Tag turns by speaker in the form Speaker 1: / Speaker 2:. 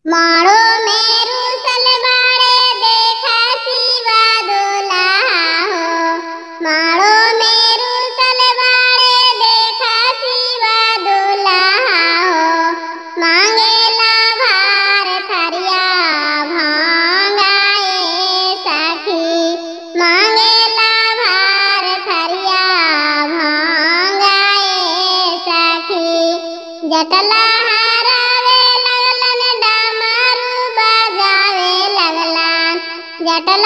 Speaker 1: मारो मेरू सलवारे देखा शिवा दुल्हा हो। मारो मेरू सलवारे देखा शिवा दुल्हा हो। मांगेला भार थरिया भांगाए सखी। मांगेला भार थरिया भांगाए सखी। जटला हरावे लगलन डमरू बजावे लगलन। जटला